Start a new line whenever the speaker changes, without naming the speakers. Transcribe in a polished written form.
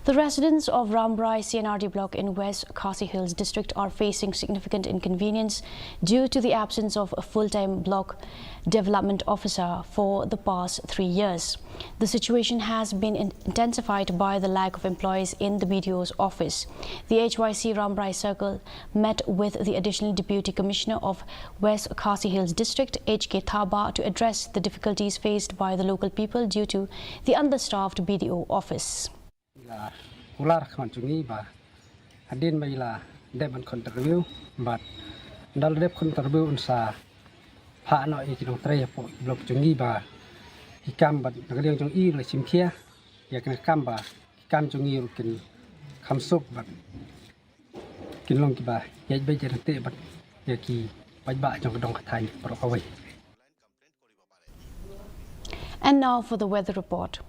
The residents of Rambrai C&Rd block in West Khasi Hills district are facing significant inconvenience due to the absence of a full-time block development officer for the past 3 years. The situation has been intensified by the lack of employees in the BDO's office. The HYC Rambrai Circle met with the additional Deputy Commissioner of West Khasi Hills district, HK Thaba, to address the difficulties faced by the local people due to the understaffed BDO office.
Ular kancungi ba hadin baila deban kontribut but dal dep kontribut unsa ha no ikidong tre po blok jungi ba hikam ba nagaliang jong i le simkhia ya kena kam ba hikam jungi rukin khamsuk ba kinlong ki ba ya be je te ba ya ki ba jong dong khathai pro awai.
And now for the weather report.